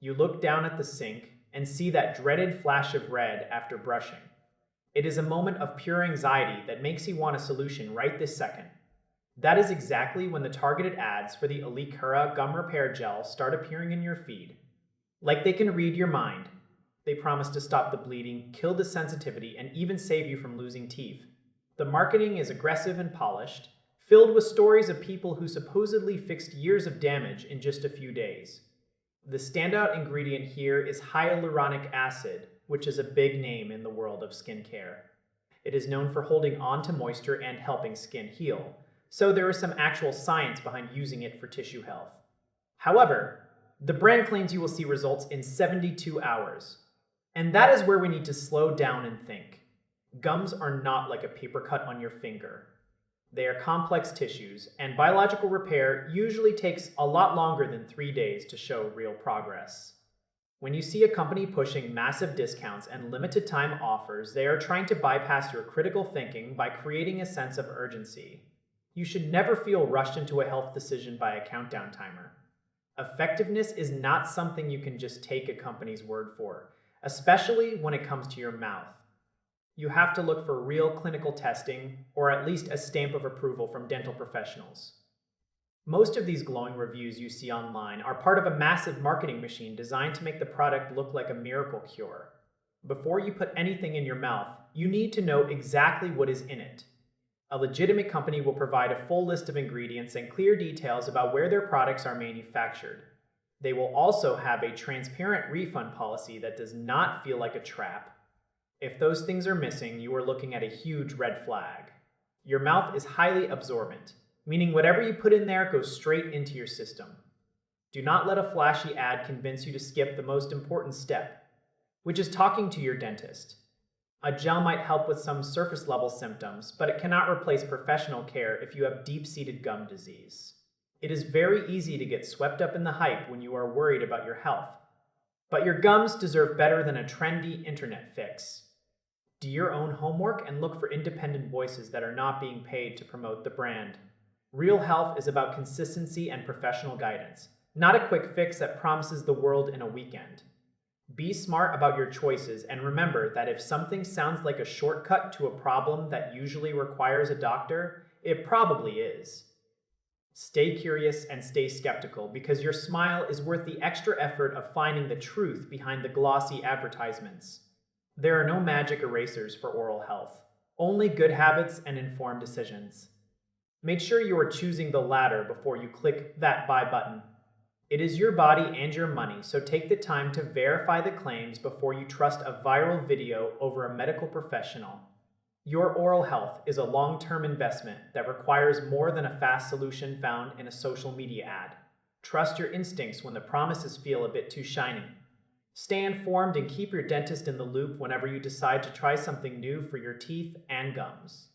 You look down at the sink and see that dreaded flash of red after brushing. It is a moment of pure anxiety that makes you want a solution right this second. That is exactly when the targeted ads for the Elycura Gum Repair Gel start appearing in your feed. Like they can read your mind. They promise to stop the bleeding, kill the sensitivity, and even save you from losing teeth. The marketing is aggressive and polished, filled with stories of people who supposedly fixed years of damage in just a few days. The standout ingredient here is hyaluronic acid, which is a big name in the world of skincare. It is known for holding on to moisture and helping skin heal, so there is some actual science behind using it for tissue health. However, the brand claims you will see results in 72 hours. And that is where we need to slow down and think. Gums are not like a paper cut on your finger. They are complex tissues, and biological repair usually takes a lot longer than 3 days to show real progress. When you see a company pushing massive discounts and limited time offers, they are trying to bypass your critical thinking by creating a sense of urgency. You should never feel rushed into a health decision by a countdown timer. Effectiveness is not something you can just take a company's word for, especially when it comes to your mouth. You have to look for real clinical testing, or at least a stamp of approval from dental professionals. Most of these glowing reviews you see online are part of a massive marketing machine designed to make the product look like a miracle cure. Before you put anything in your mouth, you need to know exactly what is in it. A legitimate company will provide a full list of ingredients and clear details about where their products are manufactured. They will also have a transparent refund policy that does not feel like a trap. If those things are missing, you are looking at a huge red flag. Your mouth is highly absorbent, meaning whatever you put in there goes straight into your system. Do not let a flashy ad convince you to skip the most important step, which is talking to your dentist. A gel might help with some surface-level symptoms, but it cannot replace professional care if you have deep-seated gum disease. It is very easy to get swept up in the hype when you are worried about your health. But your gums deserve better than a trendy internet fix. Do your own homework and look for independent voices that are not being paid to promote the brand. Real health is about consistency and professional guidance, not a quick fix that promises the world in a weekend. Be smart about your choices and remember that if something sounds like a shortcut to a problem that usually requires a doctor, it probably is. Stay curious and stay skeptical because your smile is worth the extra effort of finding the truth behind the glossy advertisements. There are no magic erasers for oral health, only good habits and informed decisions. Make sure you are choosing the latter before you click that buy button. It is your body and your money, so take the time to verify the claims before you trust a viral video over a medical professional. Your oral health is a long-term investment that requires more than a fast solution found in a social media ad. Trust your instincts when the promises feel a bit too shiny. Stay informed and keep your dentist in the loop whenever you decide to try something new for your teeth and gums.